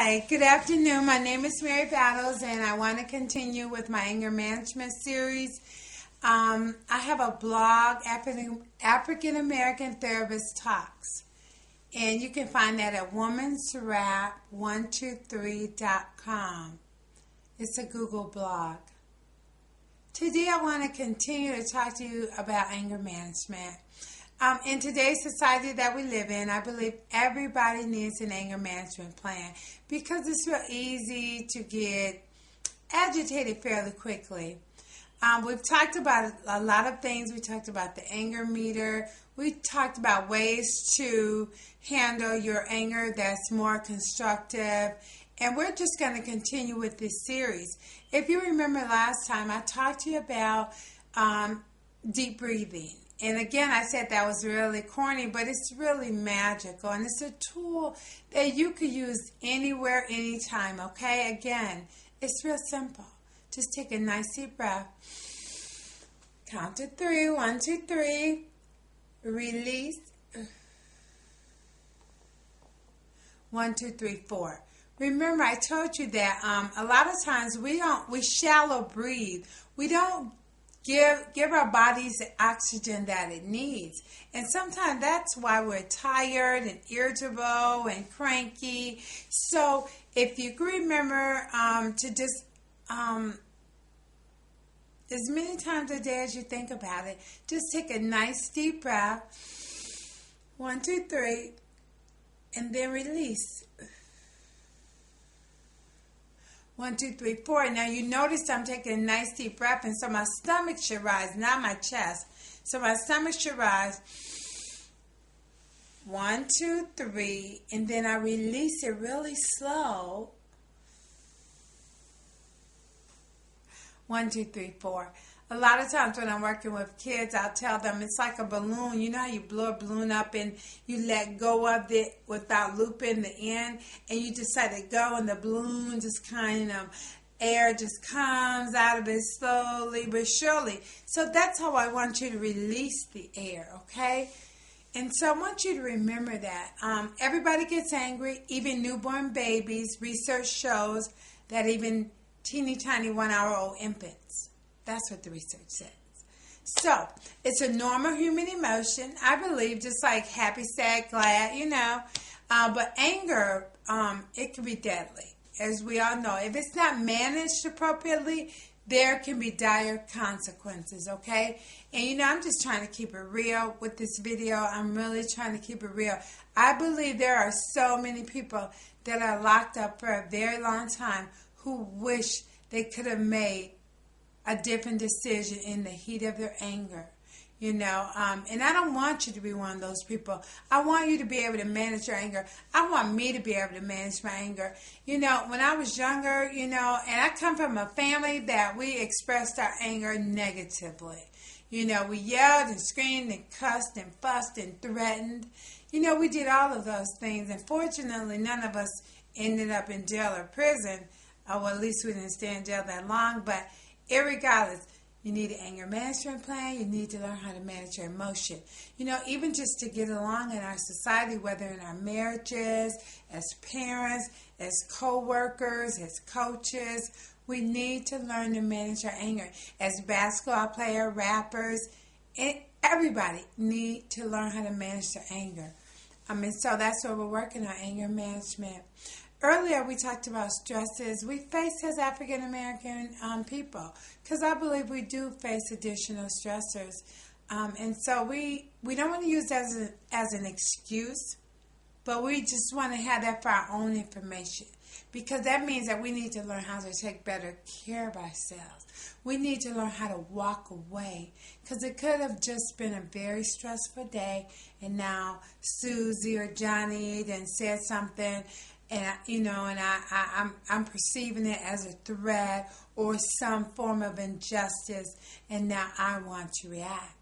Hi, good afternoon. My name is Mary Battles, and I want to continue with my anger management series. I have a blog, African American Therapist Talks, and you can find that at womansrap123.com. It's a Google blog. Today I want to continue to talk to you about anger management. In today's society that we live in, I believe everybody needs an anger management plan because it's real easy to get agitated fairly quickly. We've talked about a lot of things. We talked about the anger meter. We talked about ways to handle your anger that's more constructive. And we're just going to continue with this series. If you remember last time, I talked to you about deep breathing. And again, I said that was really corny, but it's really magical. And it's a tool that you could use anywhere, anytime, okay? Again, it's real simple. Just take a nice deep breath. Count to 3. 1, 2, 3. Release. 1, 2, 3, 4. Remember, I told you that a lot of times we shallow breathe. We don't give our bodies the oxygen that it needs. And sometimes that's why we're tired and irritable and cranky. So if you can remember to just, as many times a day as you think about it, just take a nice deep breath. 1, 2, 3, and then release. 1, 2, 3, 4. Now you notice I'm taking a nice deep breath, and so my stomach should rise, not my chest. So my stomach should rise. 1, 2, 3, and then I release it really slow. 1, 2, 3, 4. A lot of times when I'm working with kids, I'll tell them it's like a balloon. You know how you blow a balloon up and you let go of it without looping the end, and you just let it go, and the balloon just kind of, air just comes out of it slowly but surely. So that's how I want you to release the air, okay? And so I want you to remember that. Everybody gets angry, even newborn babies. Research shows that even teeny tiny 1-hour-old infants. That's what the research says. So, it's a normal human emotion, I believe, just like happy, sad, glad, But anger, it can be deadly, as we all know. If it's not managed appropriately, there can be dire consequences, okay? And, I'm just trying to keep it real with this video. I'm really trying to keep it real. I believe there are so many people that are locked up for a very long time who wish they could have made a different decision in the heat of their anger, and I don't want you to be one of those people. I want you to be able to manage your anger. I want me to be able to manage my anger. When I was younger, and I come from a family that we expressed our anger negatively. We yelled and screamed and cussed and fussed and threatened. We did all of those things, and fortunately, none of us ended up in jail or prison. Well, at least we didn't stay in jail that long, but irregardless, you need an anger management plan. You need to learn how to manage your emotion. Even just to get along in our society, whether in our marriages, as parents, as co-workers, as coaches, we need to learn to manage our anger. As basketball players, rappers, everybody need to learn how to manage their anger. So that's what we're working on, anger management. Earlier, we talked about stresses we face as African American people, because I believe we do face additional stressors, and so we don't want to use that as an excuse, but we just want to have that for our own information, because that means that we need to learn how to take better care of ourselves. We need to learn how to walk away, because it could have just been a very stressful day, and now Susie or Johnny then said something. And I'm perceiving it as a threat or some form of injustice, and now I want to react.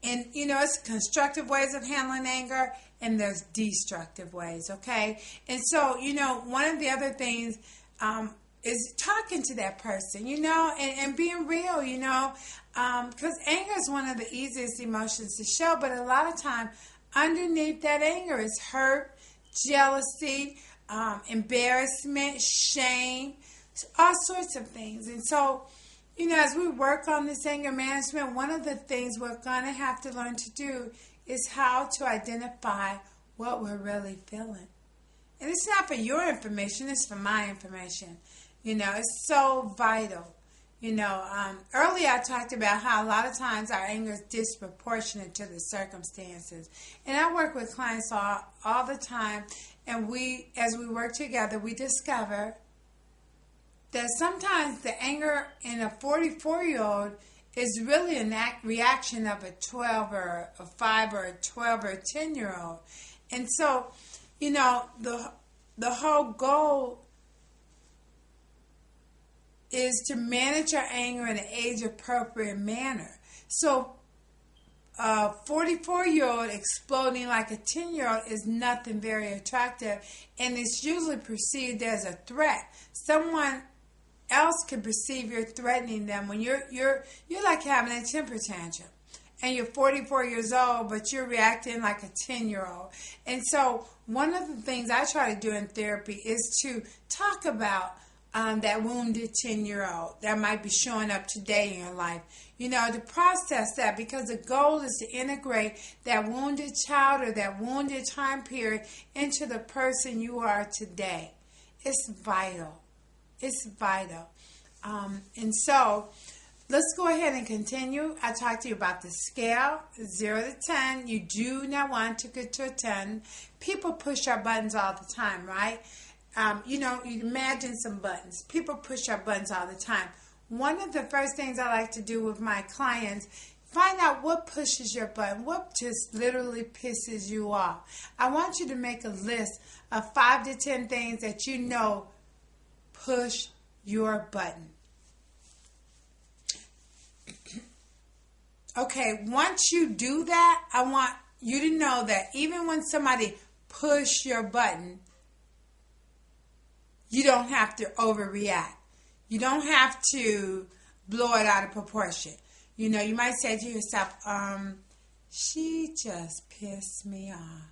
It's constructive ways of handling anger, and there's destructive ways. Okay, and so one of the other things is talking to that person, and being real, because anger is one of the easiest emotions to show, but a lot of time underneath that anger is hurt, jealousy, embarrassment, shame, all sorts of things. And so, as we work on this anger management, one of the things we're going to have to learn to do is how to identify what we're really feeling. And it's not for your information, it's for my information. It's so vital. Earlier I talked about how a lot of times our anger is disproportionate to the circumstances. And I work with clients all the time, and as we work together, we discover that sometimes the anger in a 44-year-old is really a reaction of a 12 or a 5 or a 12 or a 10-year-old. And so, the whole goal is to manage our anger in an age-appropriate manner. So a 44-year-old exploding like a 10-year-old is nothing very attractive, and it's usually perceived as a threat. Someone else can perceive you're threatening them when you're like having a temper tantrum. And you're 44 years old, but you're reacting like a 10-year-old. And so one of the things I try to do in therapy is to talk about that wounded 10-year-old that might be showing up today in your life. To process that, because the goal is to integrate that wounded child or that wounded time period into the person you are today. It's vital. It's vital. And so let's go ahead and continue. I talked to you about the scale, 0 to 10. You do not want to get to a 10. People push our buttons all the time, right? You imagine some buttons. People push our buttons all the time. One of the first things I like to do with my clients, find out what pushes your button, what just literally pisses you off. I want you to make a list of 5 to 10 things that push your button. Okay, once you do that, I want you to know that even when somebody push your button, you don't have to overreact. You don't have to blow it out of proportion. You might say to yourself, she just pissed me off.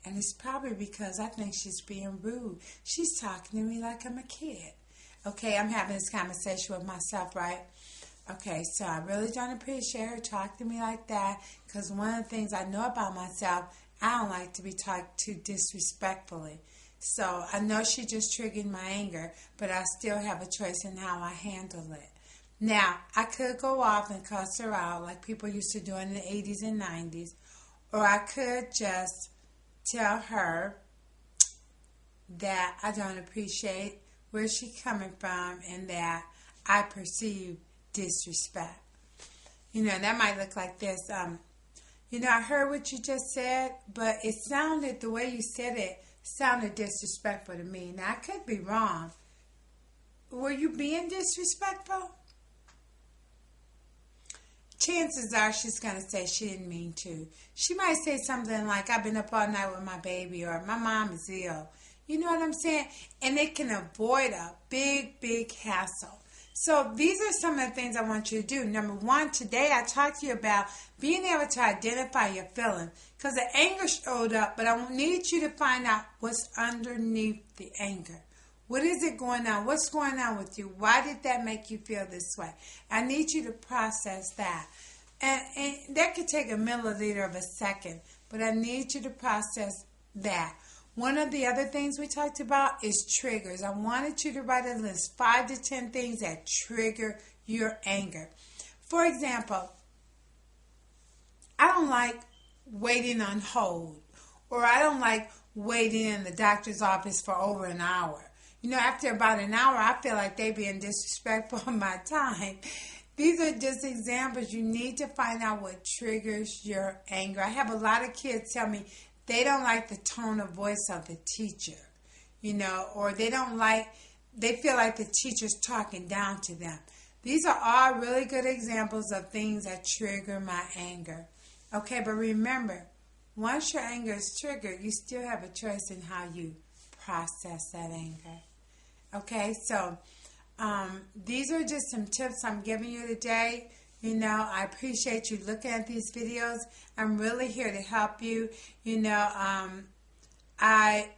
And it's probably because I think she's being rude. She's talking to me like I'm a kid. Okay, I'm having this conversation with myself, right? Okay, so I really don't appreciate her talking to me like that, because one of the things I know about myself, I don't like to be talked to disrespectfully. So I know she just triggered my anger, but I still have a choice in how I handle it. Now, I could go off and cuss her out like people used to do in the 80s and 90s, or I could just tell her that I don't appreciate where she's coming from and that I perceive disrespect. That might look like this. I heard what you just said, but it sounded, the way you said it, sounded disrespectful to me. Now, I could be wrong. Were you being disrespectful? Chances are she's going to say she didn't mean to. She might say something like, I've been up all night with my baby, or my mom is ill. You know what I'm saying? And it can avoid a big, big hassle. So these are some of the things I want you to do. Number one, today I talked to you about being able to identify your feelings. Because the anger showed up, but I need you to find out what's underneath the anger. What is it going on? What's going on with you? Why did that make you feel this way? I need you to process that. And that could take a milliliter of a second, but I need you to process that. One of the other things we talked about is triggers. I wanted you to write a list, 5 to 10 things that trigger your anger. For example, I don't like waiting on hold, or I don't like waiting in the doctor's office for over an hour. After about an hour, I feel like they're being disrespectful of my time. These are just examples. You need to find out what triggers your anger. I have a lot of kids tell me they don't like the tone of voice of the teacher, or they feel like the teacher's talking down to them. These are all really good examples of things that trigger my anger. Okay, but remember, once your anger is triggered, you still have a choice in how you process that anger. Okay, so these are just some tips I'm giving you today. I appreciate you looking at these videos. I'm really here to help you. I,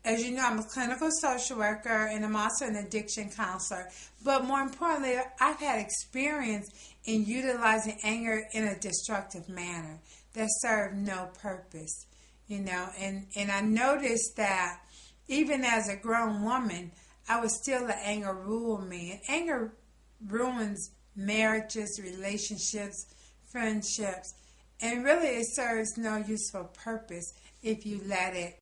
as you know, I'm a clinical social worker and I'm also an addiction counselor. But more importantly, I've had experience in utilizing anger in a destructive manner that served no purpose, and I noticed that even as a grown woman, I was still let anger rule me. And anger ruins marriages, relationships, friendships, and really it serves no useful purpose if you let it